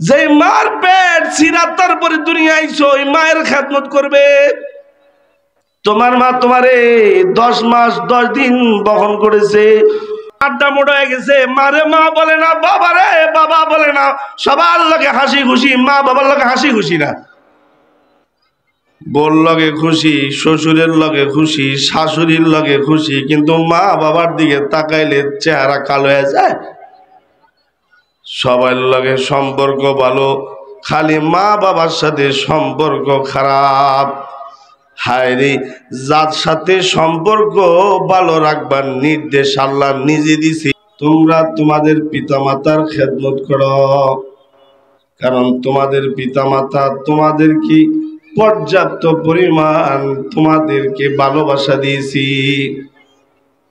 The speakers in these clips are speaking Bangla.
যে মার পেট ছিঁড়া তারপরে দুনিয়া আইছো, ওই মায়ের খেদমত করবে। তোমার মা তোমারে 10 মাস 10 দিন বহন করেছে, আড্ডা মোড়া হয়ে গেছে, মারে মা বলে না, বাবারে বাবা বলে না, সবার লগে হাসি খুশি, মা বাবার লগে হাসি খুশি না। বোর লগে খুশি, শ্বশুরের লগে খুশি, শাশুড়ির লগে খুশি, কিন্তু মা বাবার দিকে তাকাইলে চেহারা কালো হয়ে যায়। সবার লগে সম্পর্ক ভালো, খালি মা বাবার সাথে সম্পর্ক খারাপ। হায় রে, যার সাথে সম্পর্ক ভালো রাখবার নির্দেশ আল্লাহ নিজে দিছে, তোমরা তোমাদের পিতামাতার খেদমত করো, কারণ তোমাদের পিতামাতা তোমাদেরকে পর্যাপ্ত পরিমাণ তোমাদেরকে ভালোবাসা দিয়েছি।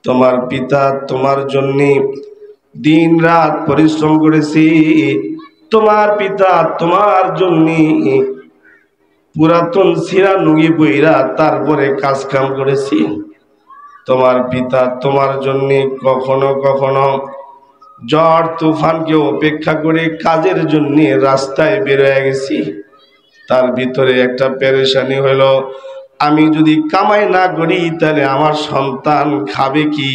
তোমার পিতা তোমার জন্য দিন রাত পরিশ্রম করেছি, তোমার পিতা তোমার জন্য পুরাতন ছিঁড়া নুঙ্গি বইরা তারপরে কাজ কাম করেছি। তোমার পিতা তোমার জন্য কখনো কখনো ঝড় তুফানকে উপেক্ষা করে কাজের জন্য রাস্তায় বের হয়ে গেছি। তার ভিতরে একটা পেরেশানি হলো, আমি যদি কামাই না করি তাহলে আমার সন্তান খাবে কি?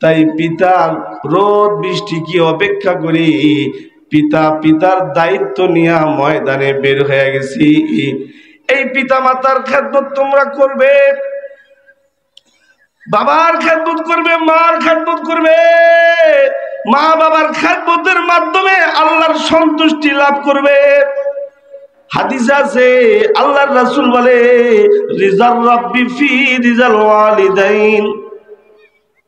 তাই পিতার রোদ বৃষ্টি কি অপেক্ষা করি, পিতার দায়িত্ব নিয়ে ময়দানে বের হয়ে গেছি। এই পিতা মাতার খেদমত তোমরা করবে, বাবার খেদমত করবে, মার খেদমত করবে। মা বাবার খেদমতের মাধ্যমে আল্লাহর সন্তুষ্টি লাভ করবে। হাদিস আছে, আল্লাহর রাসূল বলে, রিজাল রাব্বি ফি রিজাল ওয়ালিদাইন।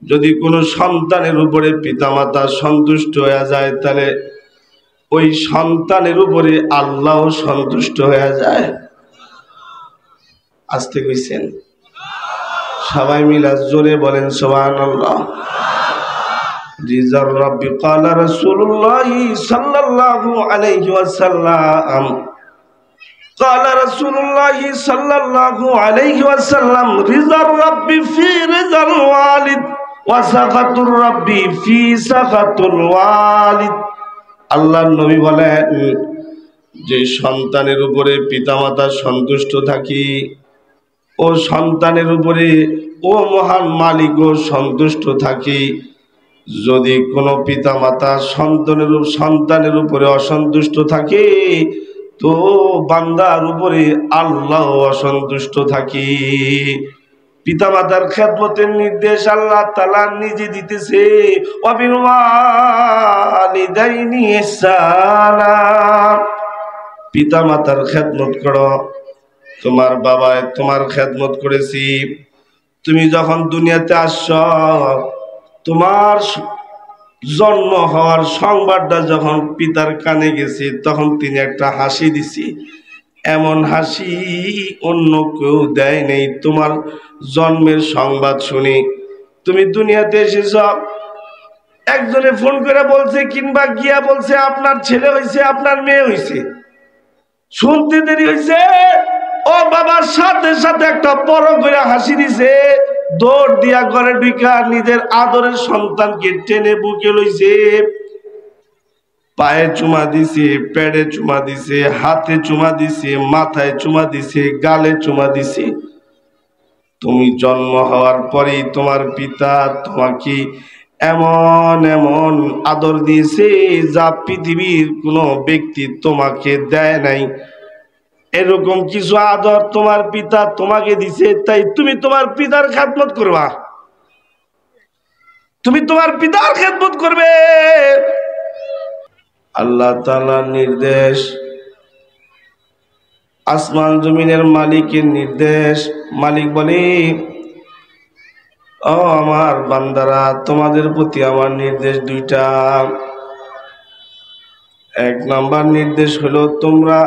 যদি কোনো সন্তানের উপরে পিতামাতা সন্তুষ্ট হয়ে যায়, তাহলে ওই সন্তানের উপরে আল্লাহও সন্তুষ্ট হয়ে যায়। আস্তে কইছেন, সবাই মিলে জোরে বলেন সুবহানাল্লাহ। রিজাল রাব্বি ক্বালা রাসূলুল্লাহ সাল্লাল্লাহু আলাইহি ওয়াসাল্লাম, قال رسول الله صلى الله عليه وسلم رضا الرب في رضا الوالد وسخط الرب في سخط الوالد। আল্লাহর নবী বলেন, যে সন্তানের উপরে পিতামাতা সন্তুষ্ট থাকি, ও সন্তানের উপরে ও মহান মালিকও সন্তুষ্ট থাকি। যদি কোনো পিতামাতা সন্তানের উপরে অসন্তুষ্ট থাকে, তো বান্দার উপরে আল্লাহ অসন্তুষ্ট থাকি। পিতামাতার খেদমতের নির্দেশ আল্লাহ তাআলা নিজে দিতেছে, ওয়াবিল ওয়ালিদাইনি ইহসানা। পিতামাতার খেদমত করো। তোমার বাবা তোমার খেদমত করেছি, তুমি যখন দুনিয়াতে আসছ, তোমার জন্ম হওয়ার সংবাদটা যখন পিতার কানে গেছে, তখন তিনি একটা হাসি দিছি, এমন হাসি অন্য কেউ দেয় নেই। তোমার জন্মের সংবাদ শুনে তুমি দুনিয়াতে এসেছ, একজনে ফোন করে বলছে কিংবা গিয়া বলছে আপনার ছেলে হয়েছে, আপনার মেয়ে হয়েছে, শুনতে দেরি হয়েছে, ও বাবার সাথে সাথে একটা বড় করে হাসি দিছে, দৌড় দিয়া ঘরে ঢুকা নিজের আদরের সন্তানকে টেনে বুকে লইছে, পায়ে চুমা দিছে, পেটে চুমা দিছে, হাতে চুমা দিছে, মাথায় চুমা দিছে, গালে চুমা দিছে। তুমি জন্ম হওয়ার পরেই তোমার পিতা তোমাকে এমন এমন আদর দিয়েছে, যা পৃথিবীর কোনো ব্যক্তি তোমাকে দেয় নাই। এরকম কিছু আদর তোমার পিতা তোমাকে দিছে, তাই তুমি তোমার পিতার খেদমত করবা, তুমি তোমার পিতার খেদমত করবে। আল্লাহ তাআলার নির্দেশ, আসমান জমিনের মালিকের নির্দেশ। মালিক বলে, ও আমার বান্দারা, তোমাদের প্রতি আমার নির্দেশ দুইটা। এক নাম্বার নির্দেশ হলো, তোমরা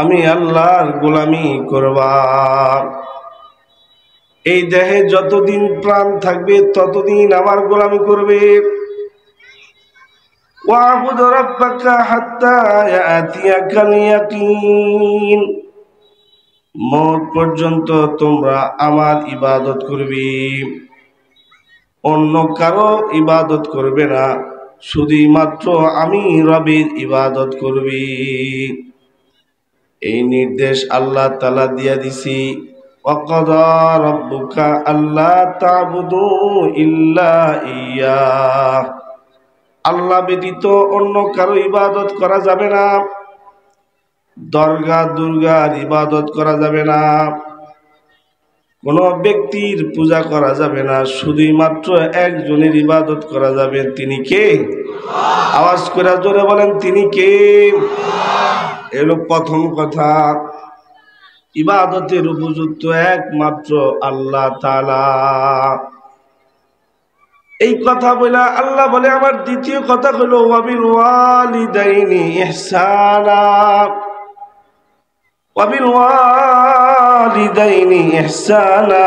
আমি আল্লাহর গোলামি করবা। এই দেহে যতদিন প্রাণ থাকবে ততদিন আমার গোলামি করবে। ওয়াবুদ রাব্বাকা হাত্তা ইয়াতিয়াকাল ইয়াকিন। মওত পর্যন্ত তোমরা আমার ইবাদত করবে, অন্য কারো ইবাদত করবে না। শুধুমাত্র আমি রবের ইবাদত করবি। এই নির্দেশ আল্লাহ তাআলা দিয়া দিছি, ওয়াকাদা রাব্বুকা আল্লা তা'বুদু ইল্লা ইয়্যাহ। আল্লাহ ব্যতীত অন্য কারো ইবাদত করা যাবে না, দরগা দুর্গার ইবাদত করা যাবে না, কোন ব্যক্তির পূজা করা যাবে না, শুধুমাত্র একজনের ইবাদত করা যাবে। তিনি কে? আওয়াজ করে জোরে বলেন, তিনি কে? এলো প্রথম কথা। ইবাদতের উপযুক্ত একমাত্র আল্লাহ তাআলা। এই কথা বলে আল্লাহ বলে আমার দ্বিতীয় কথা হলো ওয়াবিল ওয়ালিদাইনি ইহসানা, ওয়াবিল ওয়ালিদাইনি ইহসানা।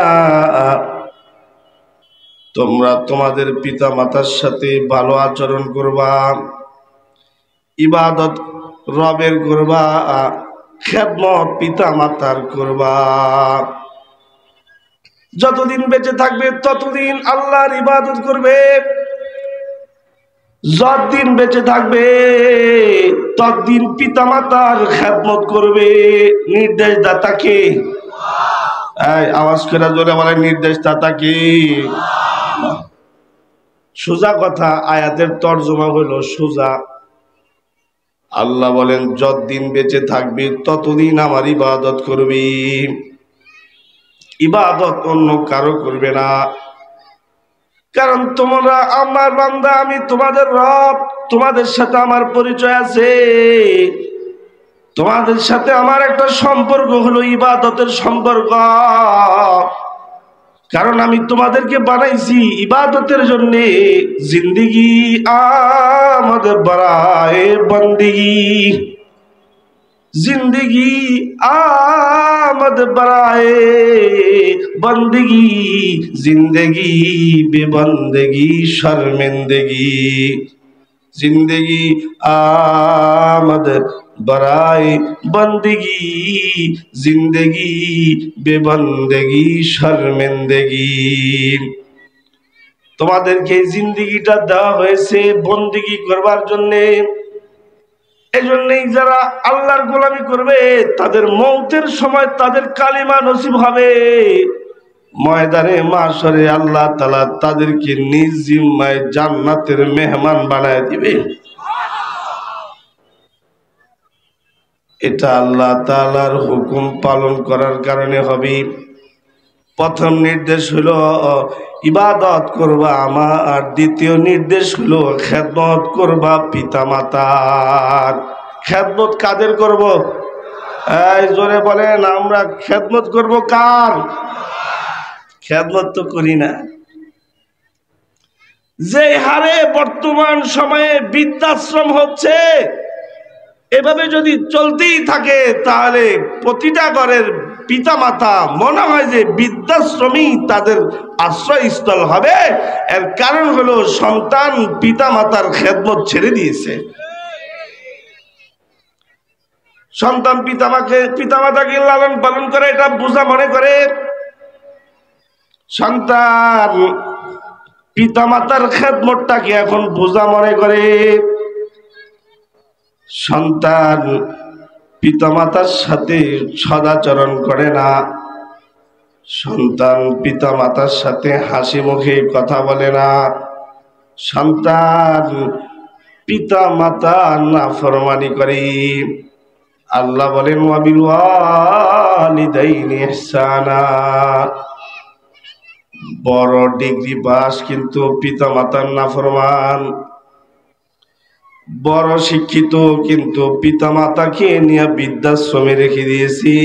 তোমরা তোমাদের পিতা মাতার সাথে ভালো আচরণ করবা, ইবাদত রবের করবা, খেদমত পিতা মাতার করবা। যতদিন বেঁচে থাকবে ততদিন আল্লাহর ইবাদত করবে, যতদিন বেঁচে থাকবে ততদিন পিতা মাতার খেদমত করবে। নির্দেশদাতা কে? আওয়াজ করে জোরে বলে, নির্দেশদাতা কে? সোজা কথা, আয়াতের তর্জমা হলো সোজা। আল্লাহ বলেন যতদিন বেঁচে থাকবি ততদিন আমার ইবাদত করবি, ইবাদত অন্য কারো করবে না। কারণ তোমরা আমার বান্দা, আমি তোমাদের রব, তোমাদের সাথে আমার পরিচয় আছে, তোমাদের সাথে আমার একটা সম্পর্ক হলো ইবাদতের সম্পর্ক। কারণ আমি তোমাদেরকে বানাইছি ইবাদতের জন্য। জিন্দেগি আমদ বরায়ে বন্দেগি, जिंदगी आमद बराए बंदगी, जिंदगी बेबंदगी शर्मिंदगी। जिंदगी आमद बराए बंदगी, जिंदगी बेबंदगी शर्मिंदगी। তোমাদেরকে জিন্দেগিটা দেওয়া হয়েছে বন্দেগি করবার জন্যে। এজন্যই যারা আল্লাহর গোলামি করবে তাদের মৌতের সময় তাদের কালিমা নসিব হবে। ময়দানে মাশরে আল্লাহ তাআলা তাদেরকে নিজ জিম্মায় জান্নাতের মেহমান বানায় দিবে। এটা আল্লাহ তাআলার হুকুম পালন করার কারণে হবে। প্রথম নির্দেশ হলো ইবাদত করবা আমার, আর দ্বিতীয় নির্দেশ হলো খেদমত করবা পিতা মাতার। খেদমত কাদের করব? এই জোরে বলেন, আমরা খেদমত করব কার? খেদমত তো করি না। যে হারে বর্তমান সময়ে বৃদ্ধাশ্রম হচ্ছে, এভাবে যদি চলতেই থাকে তাহলে প্রতিটা ঘরের পিতা মাতা মনে হয় যে বৃদ্ধাশ্রমই তাদের আশ্রয়স্থল হবে। এর কারণ হলো সন্তান পিতা মাতার খেদমত ছেড়ে দিয়েছে। সন্তান পিতা মাতাকে লালন পালন করে এটা বোঝা মনে করে, সন্তান পিতা মাতার খেদমতটাকে এখন বোঝা মনে করে। সন্তান পিতামাতার সাথে সদাচরণ করে না, সন্তান পিতামাতার সাথে হাসি মুখে কথা বলে না, সন্তান পিতামাতা নাফরমানি করে। আল্লাহ বলেন ওয়াবিল ওয়ালিদাইনি ইহসানা। বড় ডিগ্রি পাস কিন্তু পিতামাতার নাফরমান, বড় শিক্ষিত কিন্তু পিতামাতাকে নিয়ে বৃদ্ধাশ্রমে রেখে দিয়েছি।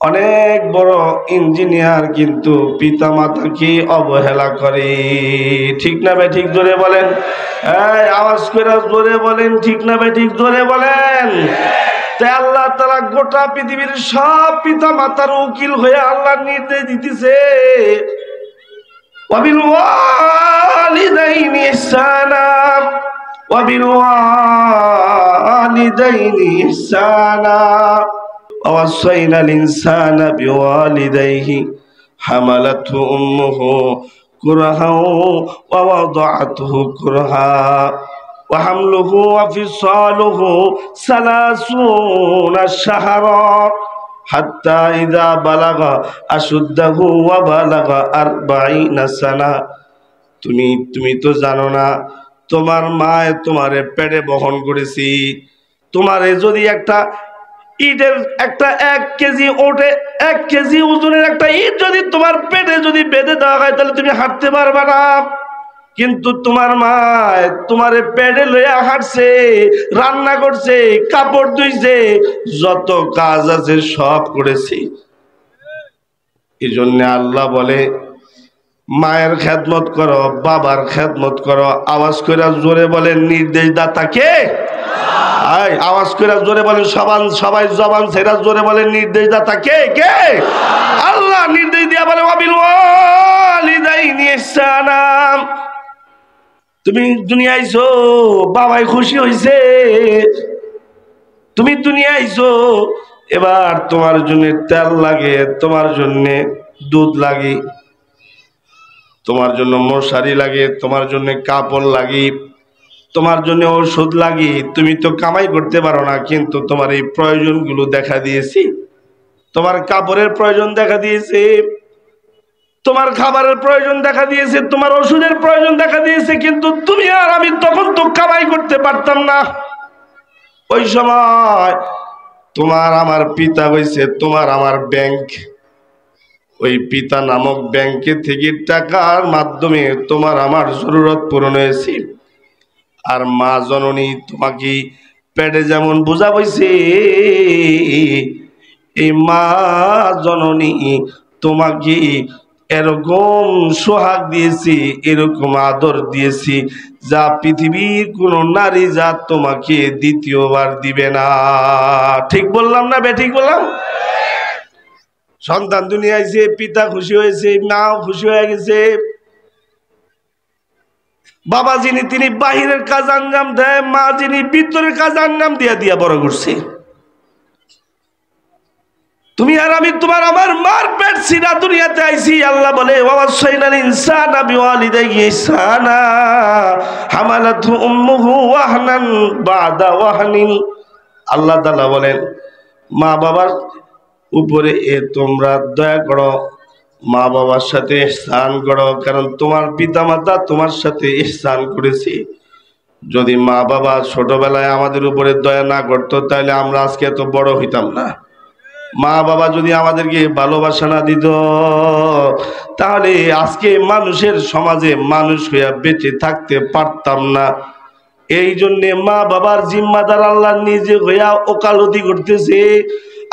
অনেক বড় ইঞ্জিনিয়ার কিন্তু পিতামাতাকে অবহেলা করে। ঠিক না বে ঠিক? জোরে বলেন, এই আওয়াজ করে জোরে বলেন, ঠিক না বে ঠিক? জোরে বলেন। তাই আল্লাহ তাআলা গোটা পৃথিবীর সব পিতামাতার উকিল হয়ে আল্লাহ নির্দেশ দিতেছে ওয়াবিল ওয়ালিদাইনি ইহসানা, وبالوالدين إحسانا ووصينا الإنسان بوالديه حملته أمه كرها ووضعته كرها وحمله وفصاله 30 شهرا حتى إذا بلغ أشده وبلغ 40 سنة তুমি তো জানো না তোমার মায়ে তোমারে পেটে বহন করেছি তোমারে যদি একটা ইটের একটা 1 কেজি ওঠে 1 কেজি ওজনের একটা ইট যদি তোমার পেটে যদি বেঁধে দেওয়া হয় তাহলে তুমি হাঁটতে পারবে না কিন্তু তোমার মা তোমারে পেটে লইয়া হাঁটছে রান্না করছে কাপড় ধুইছে যত কাজ আছে সব করেছে এজন্য আল্লাহ বলে মায়ের খেদমত করো বাবার খেদমত করো আওয়াজ করে জোরে বলেন নির্দেশদাতা কে আওয়াজ করে জোরে বলেন সবাই জবান ছেড়ে জোরে বলেন নির্দেশদাতা কে কে আল্লাহ নির্দেশ দিয়া বলে ওয়াবিল ওয়ালিদাইনি ইহসানা তুমি দুনিয়া আইছো বাবাই খুশি হইছে তুমি দুনিয়া আইছো এবার তোমার জন্য তেল লাগে তোমার জন্য দুধ লাগে তোমার জন্য মশারি লাগে তোমার জন্য কাপড় লাগে তোমার জন্য ওষুধ লাগে তুমি তো কামাই করতে পারো না কিন্তু তোমার এই প্রয়োজনগুলো দেখা দিয়েছি তোমার কাপড়ের প্রয়োজন দেখা দিয়েছে তোমার খাবারের প্রয়োজন দেখা দিয়েছে তোমার ওষুধের প্রয়োজন দেখা দিয়েছে কিন্তু তুমি আর আমি তখন তো কামাই করতে পারতাম না ওই সময় তোমার আমার পিতা হইছে তোমার আমার ব্যাংক ওই পিতা নামক ব্যাংকে থেকে টাকার মাধ্যমে তোমার আমার জরুরত পূরণ হয়েছে আর মা জননী তোমাকে পেটে যেমন বোঝা হইছে এই মা জননী তোমাকে এরকম সোহাগ দিয়েছি এরকম আদর দিয়েছি যা পৃথিবীর কোন নারী জাত তোমাকে দ্বিতীয়বার দিবে না ঠিক বললাম না বেঠিক বললাম সন্তান দুনিয়া আইছে পিতা খুশি হয়েছে মাও খুশি হয়ে গেছে বাবা যিনি তিনি বাহিরের কাজ আঞ্জাম দেয় মা যিনি ভিতরের কাজ আঞ্জাম দিয়া দিয়া বড় করছে তুমি আর আমি তোমার আমার মার পেট ছিঁড়া দুনিয়াতে আইছি আল্লাহ বলে ওয়াসাইনাল ইনসানা বিওয়ালিদাইহি ইহসানা হামালাতহু উম্মুহু ওয়াহনান বাদা ওয়াহনিন আল্লাহ তাআলা বলেন মা বাবার উপরে তোমরা দয়া করো মা বাবার সাথে ইহসান করো কারণ তোমার পিতামাতা তোমার সাথে ইহসান করেছে যদি মা বাবা ছোটবেলায় আমাদের উপরে দয়া না করতো তাহলে আমরা আজকে এত বড় হইতাম না মা বাবা যদি আমাদেরকে ভালোবাসা না দিত তাহলে আজকে মানুষের সমাজে মানুষ হইয়া বেঁচে থাকতে পারতাম না এই জন্য মা বাবার জিম্মাদার আল্লাহ নিজে হইয়া ওকালতি করতেছে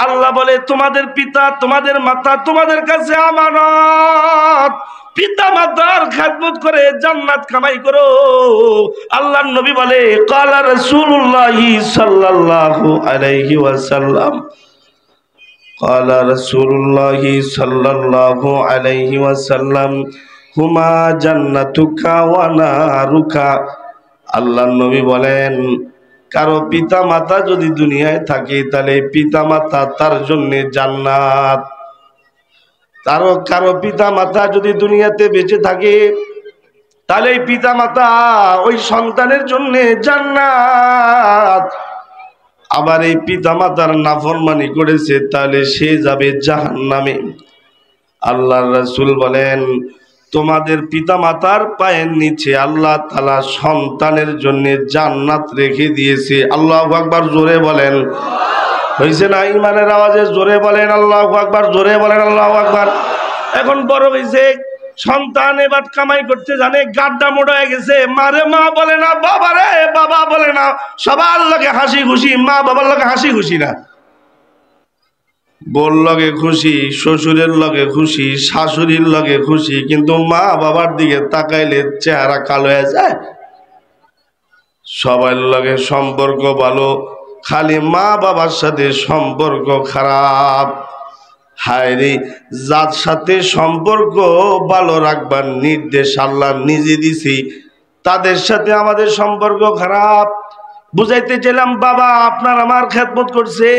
আল্লাহ বলে তোমাদের পিতা তোমাদের মাতা তোমাদের কাছে আমানত পিতা মাতার খেদমত করে জান্নাত কামাই করো আল্লাহর নবী বলে ক্বালা রাসূলুল্লাহ সাল্লাল্লাহু আলাইহি ওয়াসাল্লাম ক্বালা রাসূলুল্লাহ সাল্লাল্লাহু আলাইহি ওয়াসাল্লাম হুমা জান্নাতুকা ওয়া নারুকা আল্লাহর নবী বলেন কারো পিতা মাতা যদি দুনিয়ায় থাকে তাহলে পিতা মাতা তার জন্য জান্নাত কারো পিতা মাতা যদি দুনিয়াতে বেঁচে থাকে তাহলে পিতা মাতা ওই সন্তানের জন্য জান্নাত আবার এই পিতা মাতার নাফরমানি করেছে তাহলে সে যাবে জাহান্নামে আল্লাহর রাসূল বলেন তোমাদের পিতা মাতার পায়ের নিচে আল্লাহ তাআলা সন্তানের জন্য জান্নাত রেখে দিয়েছে আল্লাহু আকবার জোরে বলেন হইছে না ঈমানের আওয়াজে জোরে বলেন আল্লাহু আকবার জোরে বলেন আল্লাহু আকবার এখন বড় হইছে সন্তান এবার কামাই করতে জানে গাড্ডা মোড়া হয়ে গেছে মারে মা বলে না বাবা রে বাবা বলে না সবার লগে হাসি খুশি মা বাবার লগে হাসি খুশি না বোর লগে খুশি শ্বশুরের লগে খুশি শাশুড়ির লগে খুশি কিন্তু মা বাবার দিকে তাকাইলে চেহারা কালো হয়ে যায় সবার লগে সম্পর্ক ভালো খালি মা বাবার সাথে সম্পর্ক খারাপ হায় রে যার সাথে সম্পর্ক ভালো রাখবার নির্দেশ আল্লাহ নিজে দিছি তাদের সাথে আমাদের সম্পর্ক খারাপ বুঝাইতে চাইলাম বাবা আপনার আমার খেদমত করছে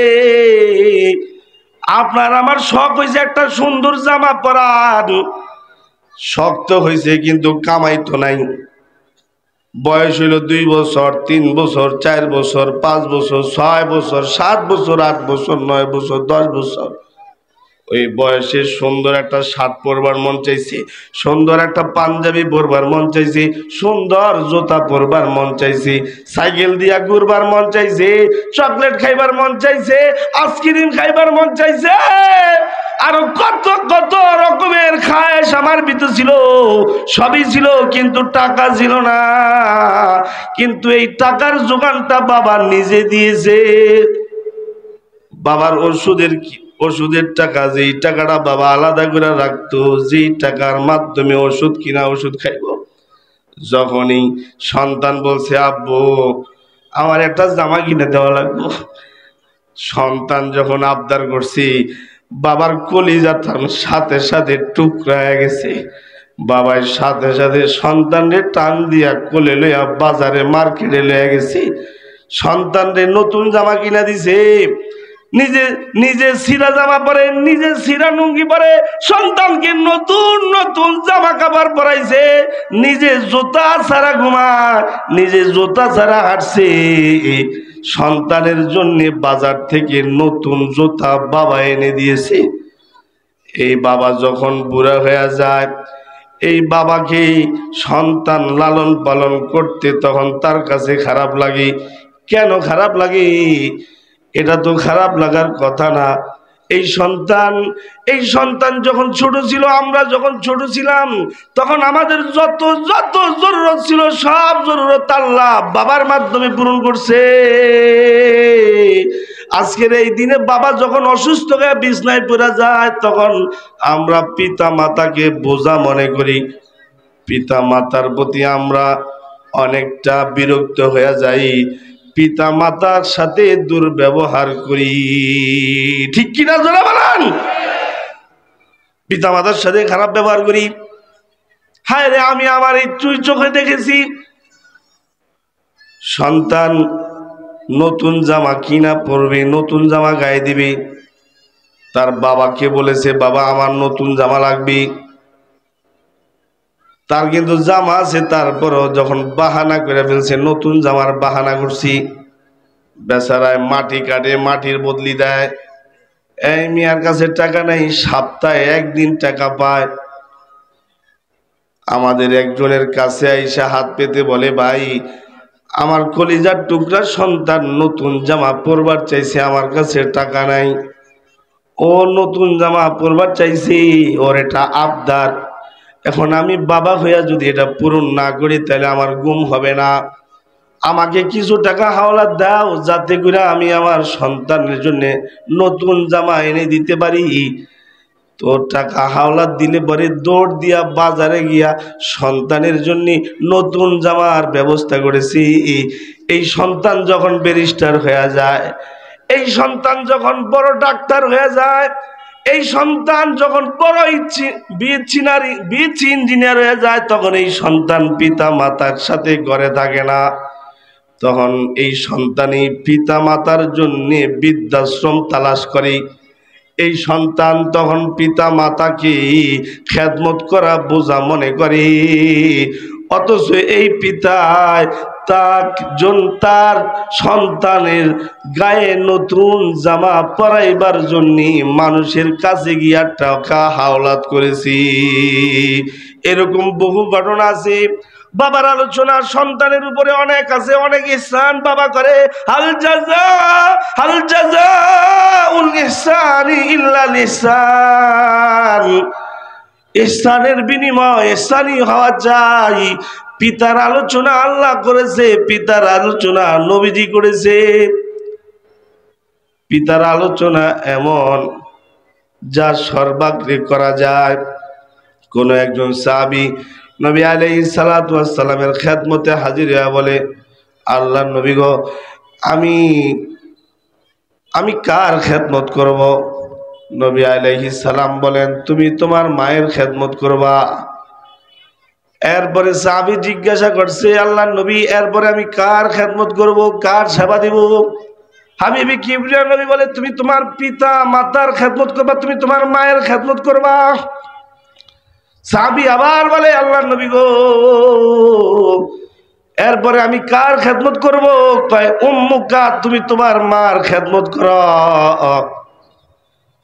আপনার আমার শখ হয়েছে একটা সুন্দর জামা পরান শক্ত হয়েছে কিন্তু কামাইতো নাই। বয়স হইল 2 বছর, 3 বছর, 4 বছর, 5 বছর, 6 বছর, 7 বছর, 8 বছর, 9 বছর, 10 বছর। ওই বয়সে সুন্দর একটা শার্ট পরবার মন চাইছে, সুন্দর একটা পাঞ্জাবি পরবার মন চাইছে, সুন্দর জুতা পরবার মন চাইছে, সাইকেল দিয়া ঘুরবার মন চাইছে, চকলেট খাইবার মন চাইছে, আইসক্রিম খাইবার মন চাইছে, আরো কত কত রকমের খায়েশ আমার ভিতর ছিল, সবই ছিল, কিন্তু টাকা ছিল না। কিন্তু এই টাকার যোগানটা বাবা নিজে দিয়েছে। বাবার ওষুধের টাকা, যেই টাকাটা বাবা আলাদা করে রাখতো, যেই টাকার মাধ্যমে ওষুধ কিনা ওষুধ খাইব। যখনই সন্তান বলছে আব্বু আমার একটা জামা কিনে দেওয়া লাগবে, সন্তান যখন আবদার করছি, বাবার কলিজাটার সাথে সাথে টুকরা হয়ে গেছে। বাবার সাথে সাথে সন্তানরে টান দিয়া কোলে লইয়া বাজারে মার্কেটে লইয়া গেছি। সন্তানরে নতুন জামা কিনা দিছে, নিজে নিজে ছিঁড়া জামা পরে, নিজে ছিঁড়া লুঙ্গি পরে, সন্তানকে নতুন নতুন জামা কাপড় পরাইছে, নিজে জুতা ছাড়া ঘুমায়, নিজে জুতা ছাড়া হাঁটছে। সন্তানের জন্য বাজার থেকে নতুন জুতা বাবা এনে দিয়েছে। এই বাবা যখন বুড়া হয়ে যায়, এই বাবাকে সন্তান লালন পালন করতে তখন তার কাছে খারাপ লাগে। কেন খারাপ লাগে? এটা তো খারাপ লাগার কথা না। এই সন্তান যখন ছোট ছিল, আমরা যখন ছোট ছিলাম, তখন আমাদের যত যত জরুরত ছিল সব জরুরত আল্লাহ বাবার মাধ্যমে পূরণ করছে। আজকের এই দিনে বাবা যখন অসুস্থ হয়ে বিছনায় পড়ে যায়, তখন আমরা পিতা মাতাকে বোঝা মনে করি, পিতা মাতার প্রতি আমরা অনেকটা বিরক্ত হয়ে যাই, পিতা মাতার সাথে দুর্ব্যবহার করি। ঠিক কিনা জোরে বলেন? পিতা মাতার সাথে খারাপ ব্যবহার করি। হায় রে, আমি আমার এই চোখে দেখেছি, সন্তান নতুন জামা কিনা পরবে, নতুন জামা গায়ে দিবে, তার বাবাকে বলেছে বাবা আমার নতুন জামা লাগবে। তার কিন্তু জামা আছে, তারপরও যখন বাহানা করে ফেলছে, নতুন জামার বাহানা করছি, বেচারায় মাটি কাটে, মাটির বদলি দেয়। এই মিয়ার কাছে টাকা নেই, সপ্তাহে একদিন টাকা পায়। আমাদের একজনের কাছে আইসা হাত পেতে বলে, ভাই আমার কলিজার টুকরা সন্তান নতুন জামা পরবার চাইছে, আমার কাছে টাকা নাই। ও নতুন জামা পরবার চাইছে, ওর এটা আবদার। এখন আমি বাবা হইয়া যদি এটা পূরণ না করি, তাহলে আমার ঘুম হবে না। আমাকে কিছু টাকা হাওলাত দাও, যাতে করে আমি আমার সন্তানের জন্য নতুন জামা এনে দিতে পারি। তো টাকা হাওলাত দিলে পরে দৌড় দিয়া বাজারে গিয়া সন্তানের জন্য নতুন জামার ব্যবস্থা করেছি। এই সন্তান যখন ব্যারিস্টার হয়ে যায়, এই সন্তান যখন বড় ডাক্তার হয়ে যায়, এই সন্তান যখন বড় বিএসসি ইঞ্জিনিয়ার হয়ে যায়, তখন এই সন্তান পিতা মাতার সাথে ঘরে থাকে না। তখন এই সন্তানই পিতা মাতার জন্য বৃদ্ধাশ্রম তালাশ করে। এই সন্তান তখন পিতা মাতাকে খেদমত করা বোঝা মনে করে। অথচ এই পিতায় তার সন্তানের গায়ে নতুন জামা পরাইবার জন্য মানুষের কাছে গিয়া টাকা হাওলাত করেছি। এরকম বহু ঘটনা আছে। বাবার আলোচনা সন্তানের উপরে অনেক আছে, অনেক ইহসান বাবা করে। হাল জাযাউল ইহসানি ইল্লাল ইহসান। ইহসানের বিনিময় ইহসানি হওয়া চাই। পিতার আলোচনা আল্লাহ করেছে, পিতার আলোচনা নবীজি করেছে। পিতার আলোচনা এমন যা সর্বাগ্রে করা যায়। কোন একজন সাহাবী নবী আলাইহিস সালাতু ওয়াস সালামের খেদমতে হাজির হয়ে বলে, আল্লাহর নবী গো, আমি কার খেদমত করব? নবী আলাইহিস সালাম বলেন, তুমি তোমার মায়ের খেদমত করবা। এরপরে সাহাবী জিজ্ঞাসা করছে, আল্লাহর নবী এরপরে আমি কার খেদমত করব, কার সেবা দিব? হাবিবি কিবরিয়া নবী বলে, তুমি তোমার পিতা মাতার খেদমত করবা, তুমি তোমার মায়ের খেদমত করবা। সাহাবী আবার বলে আল্লাহর নবী গো, এরপরে আমি কার খেদমত করব? কয় উম্মুকা, তুমি তোমার মার খেদমত করো,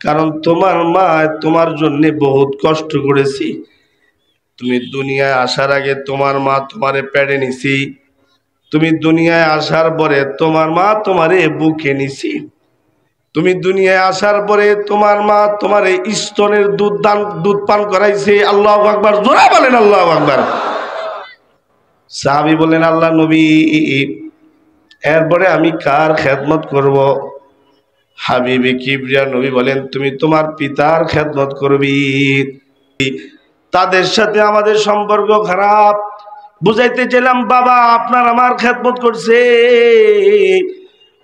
কারণ তোমার মা তোমার জন্য বহুত কষ্ট করেছি। তুমি দুনিয়ায় আসার আগে তোমার মা তোমারে পেড়ে নিছি, তুমি দুনিয়ায় আসার পরে তোমার মা তোমারে বুকে নিছি, তুমি দুনিয়ায় আসার পরে তোমার মা তোমার স্তনের দুধ পান করাইছে। আল্লাহু আকবার, জোরে বলেন আল্লাহু আকবার। সাহাবী বলেন আল্লাহ নবী, এরপরে আমি কার খেদমত করব? হাবিবে কিবরিয়া নবী বলেন তুমি তোমার পিতার খেদমত করবি। তাদের সাথে আমাদের সম্পর্ক খারাপ, বুঝাইতে চাইলাম বাবা আপনার আমার খেদমত করছে,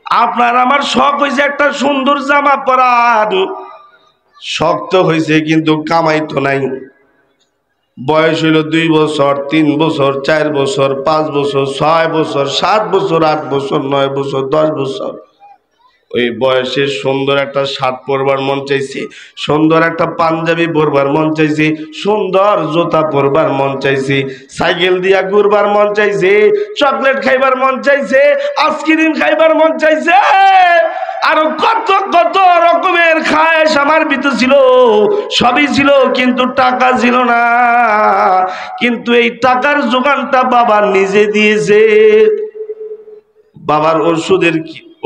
আপনার আমার শখ হয়েছে একটা সুন্দর জামা পরার, শক্ত হয়েছে কিন্তু কামাই তো নাই। বয়স হইল 2 বছর, 3 বছর, 4 বছর, 5 বছর, 6 বছর, 7 বছর, 8 বছর, 9 বছর, 10 বছর। ওই বয়সে সুন্দর একটা শার্ট পরবার মন চাইছে, সুন্দর একটা পাঞ্জাবি পরবার মন চাইছে, সুন্দর জুতা পরবার মন চাইছে, সাইকেল দিয়া ঘুরবার মন চাইছে, চকলেট খাইবার মন চাইছে, আইসক্রিম খাইবার মন চাইছে, আরো কত কত রকমের খায়েশ আমার ভিতর ছিল, সবই ছিল, কিন্তু টাকা ছিল না। কিন্তু এই টাকার যোগানটা বাবা নিজে দিয়েছে। বাবার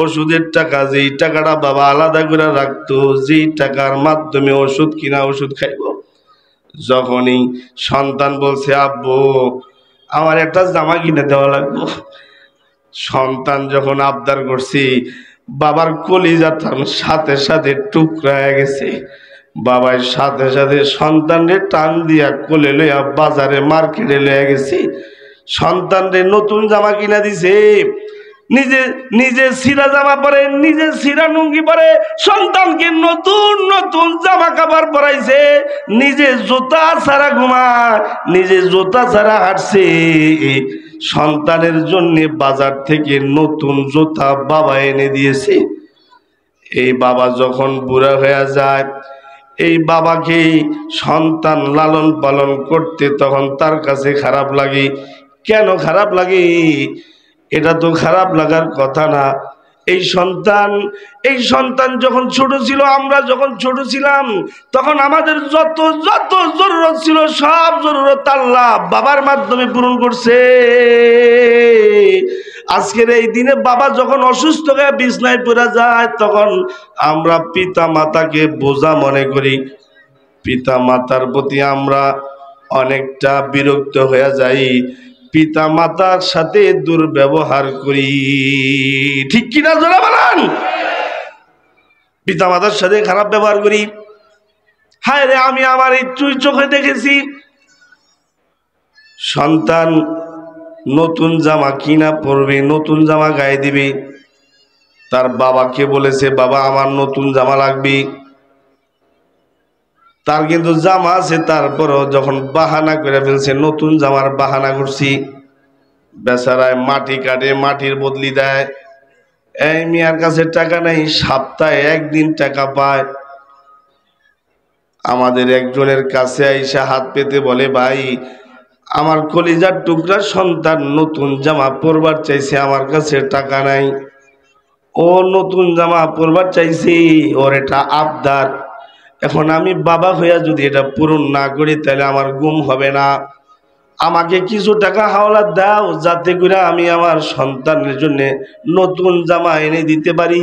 ওষুধের টাকা, যেই টাকাটা বাবা আলাদা করে রাখতো, যেই টাকার মাধ্যমে ওষুধ কিনা ওষুধ খাইব। যখনই সন্তান বলছে আব্বু আমার একটা জামা কিনে দেওয়া লাগবে, সন্তান যখন আবদার করছি, বাবার কলিজাটার সাথে সাথে টুকরা হয়ে গেছে। বাবার সাথে সাথে সন্তানরে টান দিয়া কোলে লইয়া বাজারে মার্কেটে লইয়া গেছি, সন্তানরে নতুন জামা কিনা দিছে, নিজে নিজে ছিঁড়া জামা পরে, নিজে ছিঁড়া লুঙ্গি পরে, সন্তানকে নতুন নতুন জামা কাপড় পরাইছে, নিজে জুতা ছাড়া ঘুমায়, নিজে জুতা ছাড়া হাঁটছে। সন্তানের জন্য বাজার থেকে নতুন জুতা বাবা এনে দিয়েছে। এই বাবা যখন বুড়া হয়ে যায়, এই বাবাকে সন্তান লালন পালন করতে তখন তার কাছে খারাপ লাগে। কেন খারাপ লাগে? এটা তো খারাপ লাগার কথা না। এই সন্তান যখন ছোট ছিল, আমরা যখন ছোট ছিলাম, তখন আমাদের যত যত জরুরত ছিল সব জরুরত আল্লাহ বাবার মাধ্যমে পূরণ করছে। আজকের এই দিনে বাবা যখন অসুস্থ হয়ে বিছনায় পড়ে যায়, তখন আমরা পিতা মাতাকে বোঝা মনে করি, পিতা মাতার প্রতি আমরা অনেকটা বিরক্ত হয়ে যাই, পিতা মাতার সাথে দুর্ব্যবহার করি। ঠিক কিনা জোরে বলেন? পিতা মাতার সাথে খারাপ ব্যবহার করি। হায় রে, আমি আমার এই চোখে দেখেছি, সন্তান নতুন জামা কিনা পরবে, নতুন জামা গায়ে দিবে, তার বাবাকে বলেছে বাবা আমার নতুন জামা লাগবে, তার কিন্তু জামা আছে, তারপরও যখন বাহানা করে ফেলছে, নতুন জামার বাহানা করছি, বেচারায় মাটি কাটে, মাটির বদলি দেয়। এই মিয়ার কাছে টাকা নাই, সপ্তাহে একদিন টাকা পায়। আমাদের একজনের কাছে আইসা হাত পেতে বলে ভাই আমার কলিজার টুকরা সন্তান নতুন জামা পরবার চাইছে, আমার কাছে টাকা নাই, ও নতুন জামা পরবার চাইছে, ওর এটা আবদার। এখন আমি বাবা হইয়া যদি এটা পূরণ না করি তাহলে আমার ঘুম হবে না, আমাকে কিছু টাকা হাওলাত দাও যাতে করে আমি আমার সন্তানের জন্য নতুন জামা এনে দিতে পারি।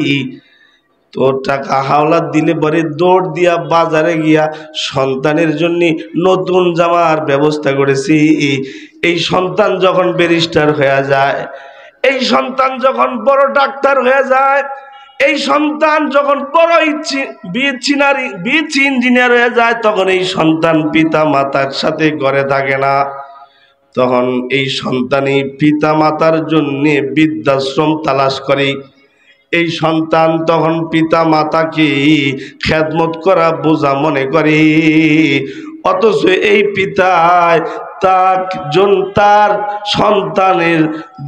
তো টাকা হাওলাত দিলে পরে দৌড় দিয়া বাজারে গিয়া সন্তানের জন্য নতুন জামার ব্যবস্থা করেছি। এই সন্তান যখন ব্যারিস্টার হয়ে যায়, এই সন্তান যখন বড় ডাক্তার হয়ে যায়, এই সন্তান যখন বড় বিএসসি ইঞ্জিনিয়ার হয়ে যায়, তখন এই সন্তান পিতা মাতার সাথে ঘরে থাকে না, তখন এই সন্তানই পিতা মাতার জন্য বৃদ্ধাশ্রম তালাশ করে। এই সন্তান তখন পিতা মাতাকে খেদমত করা বোঝা মনে করে, অথচ এই পিতায় তার সন্তানের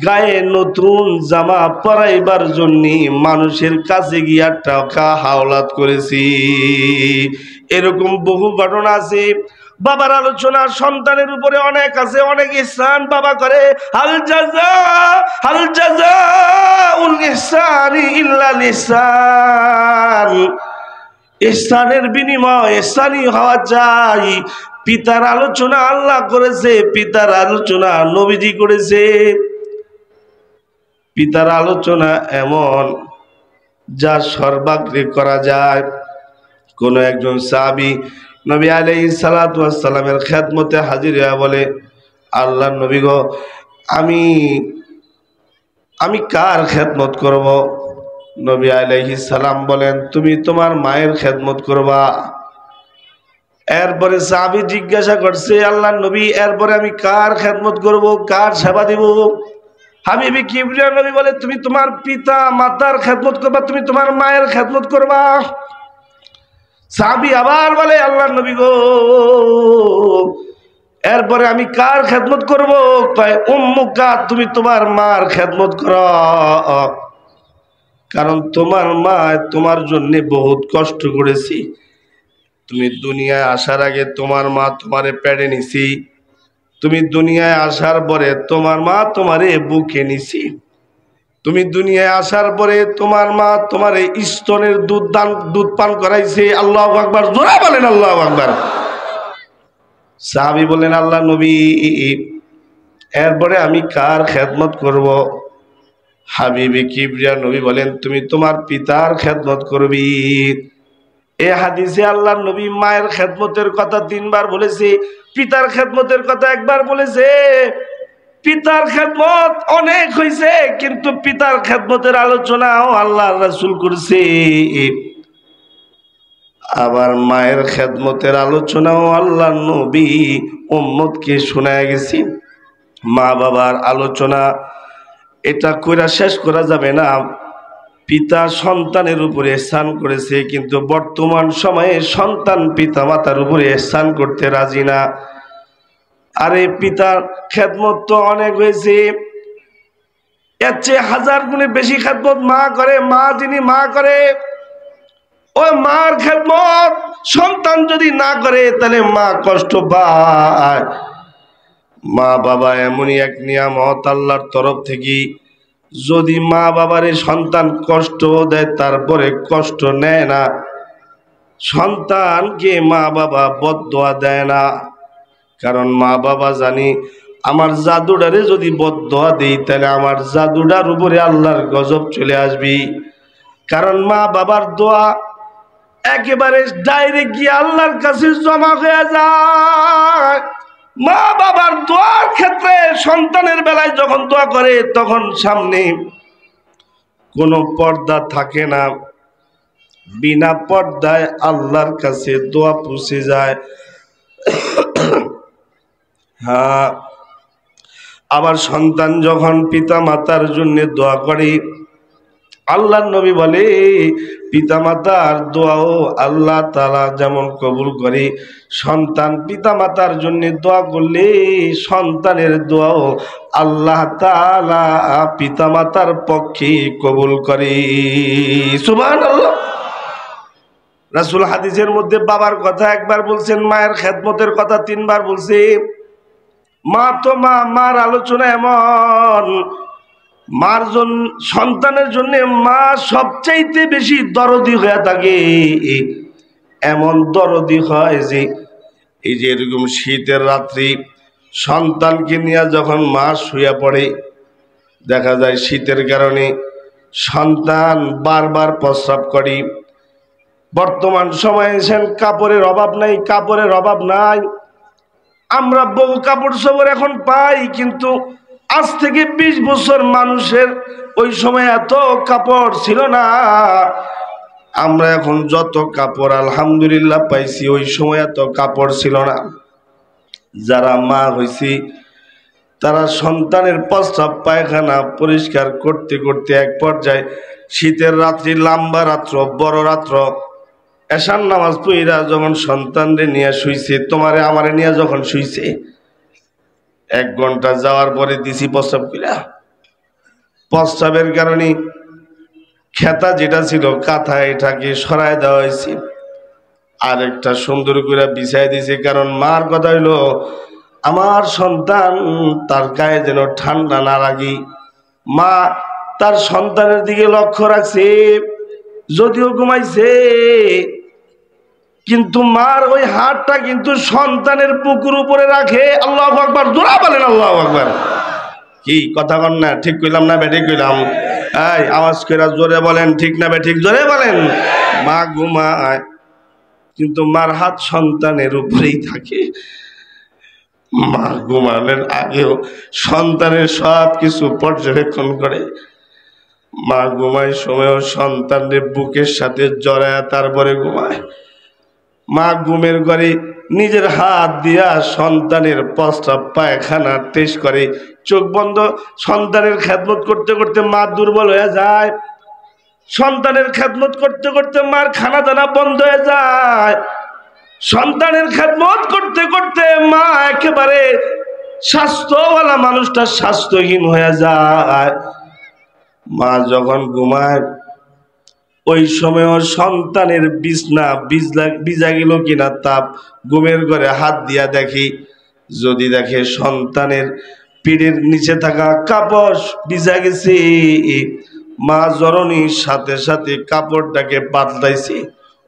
গায়ে নতুন জামা পরাইবার জন্য মানুষের কাছে গিয়া টাকা হাওলাত করেছি। এরকম বহু ঘটনা আছে, বাবার আলোচনা সন্তানের উপরে অনেক আছে, অনেক ইহসান বাবা করে। হাল জাযাউল ইহসানি ইল্লাল ইহসান। ইহসানের বিনিময় ইহসানই হওয়া চাই। পিতার আলোচনা আল্লাহ করেছে, পিতার আলোচনা নবীজি করেছে। পিতার আলোচনা এমন যা সর্বাগ্রে করা যায়। কোন একজন সাহাবী নবী আলাইহিস সালাতু ওয়াস সালামের খেদমতে হাজির হয়ে বলে, আল্লাহর নবী গো, আমি কার খেদমত করব? নবী আলাইহিস সালাম বলেন, তুমি তোমার মায়ের খেদমত করবা। এরপরে সাহাবী জিজ্ঞাসা করছে, আল্লাহর নবী এরপরে আমি কার খেদমত করব, কার সেবা দিব? হাবিবি কিবরিয়া নবী বলে, তুমি তোমার পিতা মাতার খেদমত করবা, তুমি তোমার মায়ের খেদমত করবা। সাহাবী আবার বলে, আল্লাহর নবী গো, এরপরে আমি কার খেদমত করব? কয় উম্মুকা, তুমি তোমার মার খেদমত করো, কারণ তোমার মা তোমার জন্য বহুত কষ্ট করেছি। তুমি দুনিয়ায় আসার আগে তোমার মা তোমারে পেটে নিছি, তুমি দুনিয়ায় আসার পরে তোমার মা তোমারে বুকে নিছি, তুমি দুনিয়ায় আসার পরে তোমার মা তোমার স্তনের দুধ পান করাইছে। আল্লাহু আকবার, জোরে বলেন আল্লাহু আকবার। সাহাবী বলেন, আল্লাহ নবী এরপরে আমি কার খেদমত করব? হাবিবি কিবরিয়া নবী বলেন, তুমি তোমার পিতার খেদমত করবি। এ হাদিসে আল্লাহর নবী মায়ের খেদমতের কথা 3 বার বলেছে, পিতার খেদমতের কথা 1 বার বলেছে। পিতার খেদমত অনেক হয়েছে, কিন্তু পিতার খেদমতের আলোচনাও আল্লাহর রাসূল করছে। আবার মায়ের খেদমতের আলোচনাও আল্লাহর নবী উম্মতকে শোনায় গেছে। মা বাবার আলোচনা এটা কইরা শেষ করা যাবে না। পিতা সন্তানের উপরে ইহসান করেছে, কিন্তু বর্তমান সময়ে সন্তান পিতা মাতার উপরে ইহসান করতে রাজি না। আরে পিতার খেদমত তো অনেক হয়েছে, এর চেয়ে 1000 গুণে বেশি খেদমত মা করে। মা যিনি মা করে, ওই মার খেদমত সন্তান যদি না করে তাহলে মা কষ্ট পায়। মা বাবা এমনই এক নিয়ামত আল্লাহর তরফ থেকে, যদি মা বাবারে সন্তান কষ্ট দেয় তারপরে কষ্ট নেয় না, সন্তানকে মা বাবা বদদোয়া দেয় না। কারণ মা বাবা জানি আমার জাদুডারে যদি বদদোয়া দেই তাহলে আমার জাদুডার উপরে আল্লাহর গজব চলে আসবি। কারণ মা বাবার দোয়া একেবারে ডাইরেক্ট গিয়ে আল্লাহর কাছে জমা হয়ে যায়। মা বাবার দোয়ার ক্ষেত্রে সন্তানের বেলায় যখন দোয়া করে তখন সামনে কোনো পর্দা থাকে না, বিনা পর্দায় আল্লাহর কাছে দোয়া পৌঁছে যায়। হ্যাঁ, আবার সন্তান যখন পিতা মাতার জন্য দোয়া করে, আল্লাহর নবী বলে পিতা মাতার দোয়াও আল্লাহ তাআলা যেমন কবুল করে, সন্তান পিতা মাতার জন্য দোয়া করলে সন্তানের দোয়াও আল্লাহ তাআলা পিতা মাতার পক্ষে কবুল করে। সুবহানাল্লাহ। রাসূল হাদিসের মধ্যে বাবার কথা 1 বার বলছেন, মায়ের খেদমতের কথা 3 বার বলছে। মা তো মা, মার আলোচনা এমন, মার জন্য সন্তানের জন্য মা সবচাইতে বেশি দরদি হয়ে থাকে। এমন দরদি হয় যে এই যে এরকম শীতের রাত্রি সন্তানকে নিয়ে যখন মা শুয়ে পড়ে, দেখা যায় শীতের কারণে সন্তান বারবার প্রস্রাব করে। বর্তমান সময়ে কাপড়ের অভাব নাই, কাপড়ের অভাব নাই, আমরা বহু কাপড় চোপড় এখন পাই, কিন্তু আজ থেকে 20 বছর মানুষের ওই সময় এত কাপড় ছিল না। আমরা এখন যত কাপড় আলহামদুলিল্লাহ পাইছি, ওই সময় এত কাপড় ছিল না। যারা মা হয়েছি তারা সন্তানের প্রস্রাব পায়খানা পরিষ্কার করতে করতে এক পর্যায়ে শীতের রাত্রি, লম্বা রাত্র, বড় রাত্র, এশার নামাজ পড়া যখন সন্তানদের নিয়ে শুইছে, তোমারে আমারে নিয়ে যখন শুইছে, 1 ঘন্টা যাওয়ার পরে দিছি প্রস্রাব কইরা। প্রস্রাবের কারণে খেতা যেটা ছিল কাঁথা, এটাকে সরায় দেওয়া হয়েছে। আর একটা সুন্দর করে বিছাই দিছে, কারণ মার কথা হইলো আমার সন্তান তার গায়ে যেন ঠান্ডা না লাগে। মা তার সন্তানের দিকে লক্ষ্য রাখছে, যদিও ঘুমাইছে কিন্তু মার ওই হাতটা কিন্তু সন্তানের বুকের উপরে রাখে। আল্লাহু আকবার, জোরে বলেন আল্লাহু আকবার। কি কথা কন না? ঠিক কইলাম না বেঠিক কইলাম? এই আওয়াজ করে জোরে বলেন, ঠিক না বেঠিক? জোরে বলেন। মা ঘুমায় কিন্তু মার হাত সন্তানের উপরেই থাকে। মা ঘুমানোর আগেও সন্তানের সব কিছু পর্যবেক্ষণ করে। মা ঘুমায় সময়ও সন্তানের বুকের সাথে জড়ায় তারপরে ঘুমায়। মা ঘুমের ঘরে নিজের হাত দিয়া সন্তানের প্রস্রাব পায়খানা টেস্ট করে। চোখ বন্ধ, সন্তানের খেদমত করতে করতে মা দুর্বল হয়ে যায়। সন্তানের খেদমত করতে করতে মার খানা দানা বন্ধ হয়ে যায়। সন্তানের খেদমত করতে করতে মা একেবারে স্বাস্থ্যওয়ালা মানুষটা স্বাস্থ্যহীন হয়ে যায়। মা যখন ঘুমায় ওই সময়ও সন্তানের বিছনা ভিজা গেল কিনা তাপ ঘুমের ঘরে হাত দিয়া দেখি, যদি দেখে সন্তানের পিঠের নিচে থাকা কাপড় ভিজা গেছে, মা জননীর সাথে সাথে কাপড়টাকে পাল্টাইছে,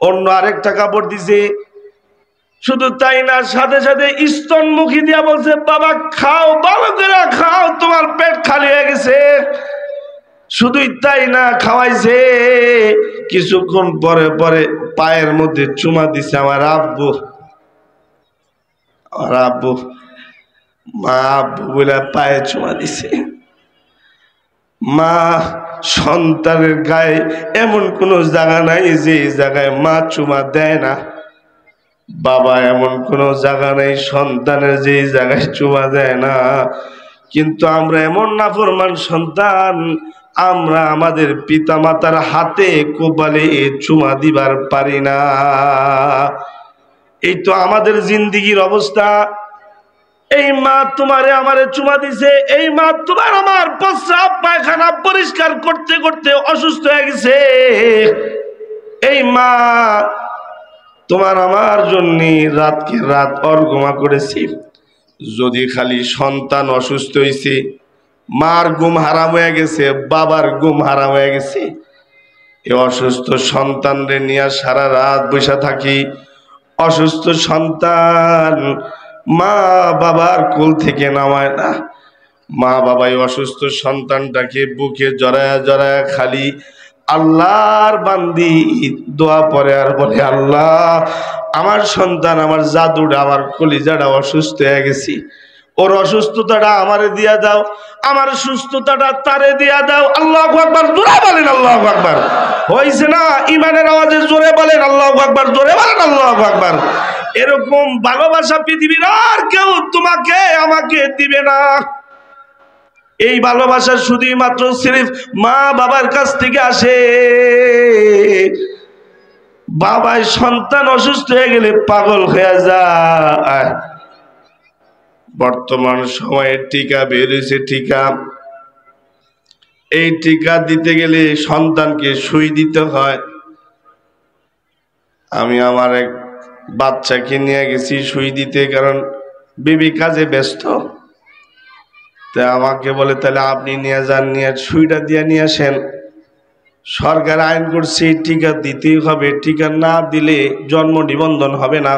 অন্য আরেকটা কাপড় দিছে। শুধু তাই না, সাথে সাথে স্তনমুখী দিয়া বলছে, বাবা খাও, ভালো করে খাও, তোমার পেট খালি হয়ে গেছে। শুধুই তাই না, খাওয়াইছে। কিছুক্ষণ পরে পরে পায়ের মধ্যে চুমা দিছে আমার আব্বু। আমার আব্বু, মা আব্বু বলে পায়ে চুমা দিছে। মা সন্তানের গায়ে এমন কোনো জায়গা নাই যে জায়গায় মা চুমা দেয় না। বাবা এমন কোনো জায়গা নেই সন্তানের যে জায়গায় চুমা দেয় না। কিন্তু আমরা এমন নাফরমান সন্তান, আমরা আমাদের পিতা মাতার হাতে কোপালে চুমা দিবার পারি না। এই তো আমাদের জিন্দিগির অবস্থা। এই মা তোমারে আমারে চুমা দিছে, এই মা তোমার আমার প্রস্রাব পায়খানা পরিষ্কার করতে করতে অসুস্থ হয়ে গেছে। এই মা তোমার আমার জন্য রাতকে রাত অর্ঘমা করেছি। যদি খালি সন্তান অসুস্থ হয়েছে, মার ঘুম হারাম হয়ে গেছে, বাবার ঘুম হারাম হয়ে গেছে, এ অসুস্থ সন্তানরে নিয়ে সারা রাত বসে থাকি। অসুস্থ সন্তান মা বাবার কোল থেকে নামায় না। মা বাবাই অসুস্থ সন্তানটাকে বুকে জড়ায় জড়ায় খালি আল্লাহর বান্দি দোয়া পড়ে আর বলে, আল্লাহ আমার সন্তান, আমার জাদুটা, আমার কলিজাটা অসুস্থ হয়ে গেছি, ওর অসুস্থতাটা আমারে দিয়া দাও, আমার সুস্থতাটা তারে দিয়া দাও। আল্লাহু আকবার, জোরে বলেন আল্লাহু আকবার। হইছে না? ইমানের আওয়াজে জোরে বলেন আল্লাহু আকবার, জোরে বলেন আল্লাহু আকবার। এরকম ভালোবাসা পৃথিবীর আর কেউ তোমাকে আমাকে দিবে না। এই ভালোবাসা শুধুই মাত্র সিরিফ মা বাবার কাছ থেকে আসে। বাবাই সন্তান অসুস্থ হয়ে গেলে পাগল হয়ে যায়। বর্তমান সময়ে টিকা বের হয়েছে, টিকা। এই টিকা দিতে গেলে সন্তানকে সুই দিতে হয়। আমি আমার এক বাচ্চাকে নিয়ে গেছি সুই দিতে, কারণ বিবি কাজে ব্যস্ত। তা আমাকে বলে, তাহলে আপনি নিয়ে যান, নিয়ে সুইটা দিয়ে নিয়ে আসেন। সরকার আইন করছে টিকা দিতেই হবে, টিকা না দিলে জন্ম নিবন্ধন হবে না।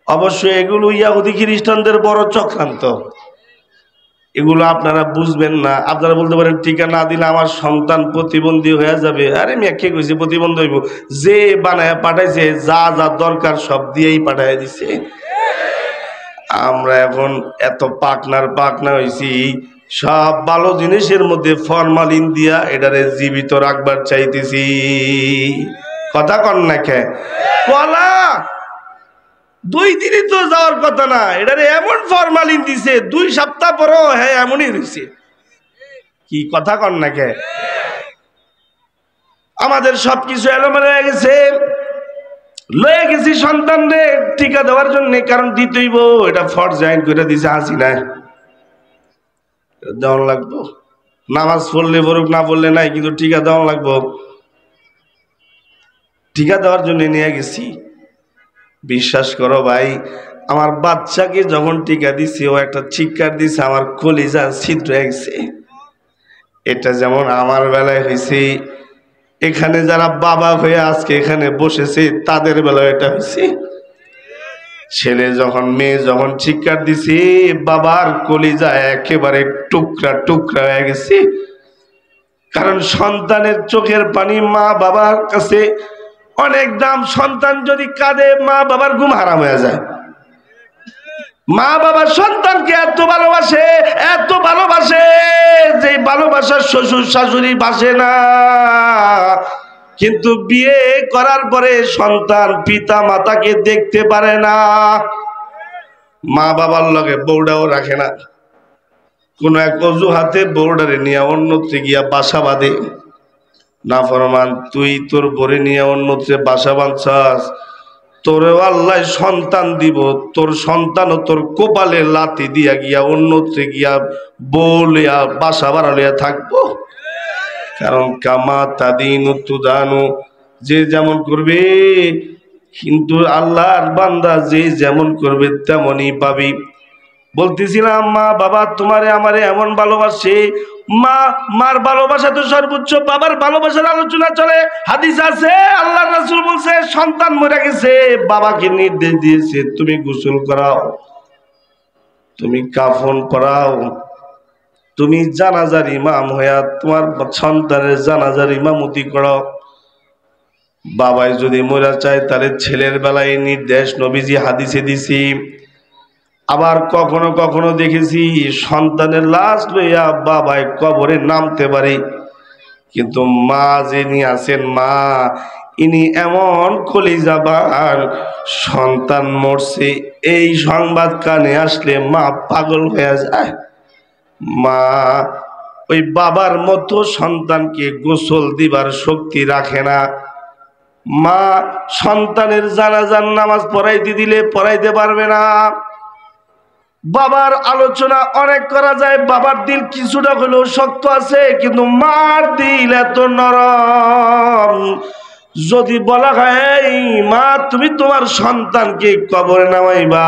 অবশ্যই এগুলো ইহুদি খ্রিস্টানদের বড় চক্রান্ত। এগুলো আপনারা বুঝবেন না। আপনারা বলতে পারেন টিকা না দিলে আমার সন্তান প্রতিবন্ধী হয়ে যাবে। আরে মিয়া কে কইছে প্রতিবন্ধী হইব? যে বানায় পাঠাইছে, যা যা দরকার সব দিয়েই পাঠাই দিছে। আমরা এখন এত পাকনা হয়েছি, সব ভালো জিনিসের মধ্যে ফরমালিন দিয়া এটারে জীবিত রাখবার চাইতেছি। কথা কন না কে? কলা 2 দিনই তো যাওয়ার কথা না, এটারে এমন ফরমালিন দিছে 2 সপ্তাহ পরও হ্যাঁ এমনই রয়েছে। কি কথা কন না কে? আমাদের সবকিছু এলোমেলো হয়ে গেছে। লয়ে গেছি সন্তানরে টিকা দেওয়ার জন্য, কারণ দিতেইব, এটা ফরজ আইন করে দিছে হাসিনা। দেওয়ান লাগবো, নামাজ পড়লে পড়ুক, না পড়লে নাই, কিন্তু টিকা দেওয়ান লাগবো। টিকা দেওয়ার জন্য নিয়ে গেছি। বিশ্বাস করো ভাই, আমার বাচ্চাকে যখন টিকা দিছি ও একটা চিৎকার দিছে, আমার কলিজা ছিদ্র হয়ে গেছে। এটা যেমন আমার বেলায় হয়েছে, এখানে যারা বাবা হয়ে আজকে এখানে বসেছে তাদের বেলায় এটা হয়েছে। ছেলে যখন মেয়ে যখন চিৎকার দিছে, বাবার কলিজা একেবারে টুকরা টুকরা হয়ে গেছে। কারণ সন্তানের চোখের পানি মা বাবার কাছে অনেক দাম। সন্তান যদি কাঁদে মা বাবার ঘুম হারাম হয়ে যায়। মা বাবা সন্তানকে এত ভালোবাসে, এত ভালোবাসে যে ভালোবাসার শ্বশুর শাশুড়ি বাসে না। কিন্তু বিয়ে করার পরে সন্তান পিতা মাতাকে দেখতে পারে না। মা বাবার লগে বউডাও রাখে না। কোন এক অজুহাতে বউডারে নিয়ে অন্যত্রে গিয়া বাসা বাঁধে। না ফরমান, তুই তোর বরে নিয়ে অন্যত্রে বাসা বাঁধছাস, তোরেও আল্লাহ সন্তান দিব, তোর সন্তানও তোর কপালে লাথি দিয়া গিয়া অন্যত্রে গিয়া বলিয়া বাসা বাড়ালিয়া থাকবো। কারণ কামা তাদিনু তুদানু, যে যেমন করবে। কিন্তু আল্লাহর বান্দা যে যেমন করবে তেমনই পাবি। বলতেছিলাম মা বাবা তোমারে আমারে এমন ভালোবাসে। মার ভালোবাসা তো সর্বোচ্চ, বাবার ভালোবাসার আলোচনা চলে। হাদিস আছে, আল্লাহ রাসূল বলছে সন্তান মরে গেছে, বাবাকে নির্দেশ দিয়েছে তুমি গোসল করাও, তুমি কাফন পরাও, তুমি জানাজার ইমাম হইয়া তোমার সন্তানের জানাজার ইমামতি করো। বাবাই যদি মরা চায় তাহলে ছেলের বেলায় নির্দেশ নবীজি হাদিসে দিছি। আবার কখনো কখনো দেখেছি সন্তানের লাশ লইয়া বাবাই কবরে নামতে পারে, কিন্তু মা যিনি আছেন মা, ইনি এমন কলিজাবান, সন্তান মরছে এই সংবাদ কানে আসলে মা পাগল হয়ে যায়। মা ওই বাবার মতো সন্তানকে গোসল দিবার শক্তি রাখে না। মা সন্তানের জানাজার নামাজ পড়াইতে দিলে পড়াইতে পারবে না। বাবার আলোচনা অনেক করা যায়, বাবার দিল কিছুটা হলেও শক্ত আছে, কিন্তু মার দিল এত নরম। যদি বলা হয় মা তুমি তোমার সন্তানকে কবরে নামাইবা,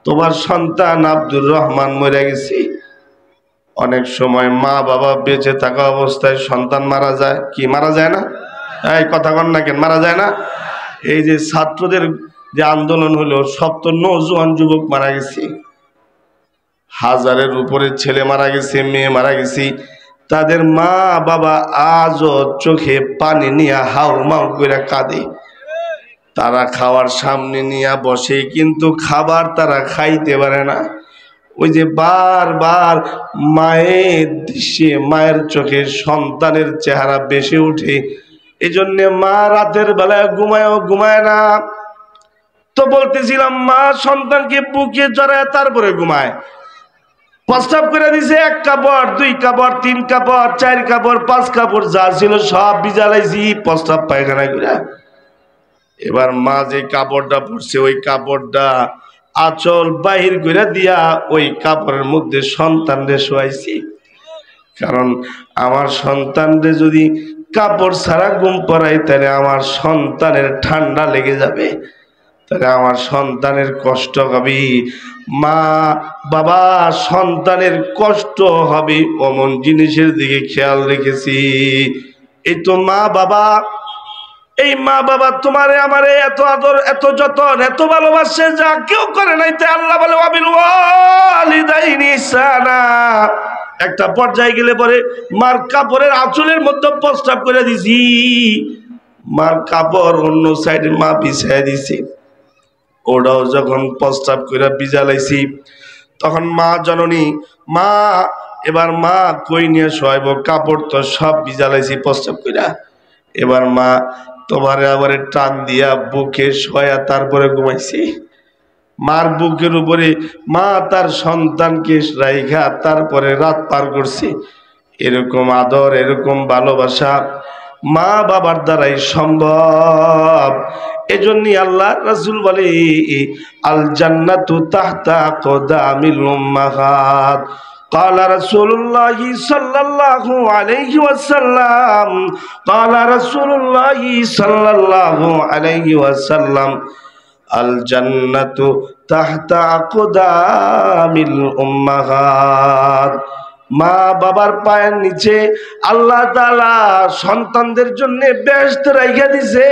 তোমার সন্তান আব্দুর রহমান মরে গেছে। অনেক সময় মা বাবা বেঁচে থাকা অবস্থায় সন্তান মারা যায়। কি মারা যায় না? এই কথা কন না কেন, মারা যায় না? এই যে ছাত্রদের যে আন্দোলন হলো, সব তো নওজোয়ান যুবক মারা গেছে, হাজারের উপরে ছেলে মারা গেছে, মেয়ে মারা গেছে। তাদের মা বাবা আজও চোখে পানি নিয়ে হাউ মাউ করে কাঁদে। তারা খাওয়ার সামনে নিয়ে বসে, কিন্তু খাবার তারা খাইতে পারে না। ওই যে বারবার মায়ের দৃশ্যে, মায়ের চোখে সন্তানের চেহারা বেশি উঠে। এই জন্য মা রাতের বেলায় ঘুমায় না। তো বলতেছিলাম মা সন্তানকে বুকে জড়ায় তারপরে ঘুমায়। প্রস্তাব করে দিছে 1 কাপড় 2 কাপড় 3 কাপড় 4 কাপড় 5 কাপড় যা ছিল সব ভিজালাইছি প্রস্তাব পায়খানা করে। এবার মা যে কাপড়টা পরছে ওই কাপড়টা আঁচল বাহির করে দিয়া ওই কাপড়ের মধ্যে সন্তানরে শোয়াইছি। কারণ আমার সন্তানরে যদি কাপড় ছাড়া ঘুম পড়াই তাহলে আমার সন্তানের ঠান্ডা লেগে যাবে, তাহলে আমার সন্তানের কষ্ট হবে। মা বাবা সন্তানের কষ্ট হবে অমন জিনিসের দিকে খেয়াল রেখেছি। এই তো মা বাবা, এই মা বাবা তোমারে আমারে এত আদর, এত যত্ন, এত ভালোবাসে যা কেউ করে নাই। তাই আল্লাহ বলে ওয়াবিল ওয়ালিদাইনি ইহসানা। একটা পর্যায়ে গেলে পরে মার কাপড়ের আঁচলের মধ্যে প্রস্তাব করে দিছি, মার কাপড় অন্য সাইডে মা বিছায় দিছি। ওটাও যখন প্রস্তাব করে বিজালাইছি, তখন মা জননী মা এবার মা কই নিয়ে শোয়াইব, কাপড় তো সব বিজালাইছি প্রস্তাব কইরা। এবার মা তোমারে আবার টান দিয়া বুকে শোয়া তারপরে ঘুমাইছি। মার বুকের উপরে মা তার সন্তানকে রাইখা তারপরে রাত পার করছে। এরকম আদর, এরকম ভালোবাসা মা বাবার দ্বারাই সম্ভব। এজন্যই আল্লাহ রাসূল বলে আল জান্নাতু তাহতা কদামিল উম্মাহাত। قال رسول الله صلى الله عليه وسلم قال رسول الله صلى الله عليه وسلم الجنة تحت أقدام الأمهات মা বাবার পায়ের নিচে আল্লাহ তাআলা সন্তানদের জন্য বেহেশত রাইখা দিয়েছে।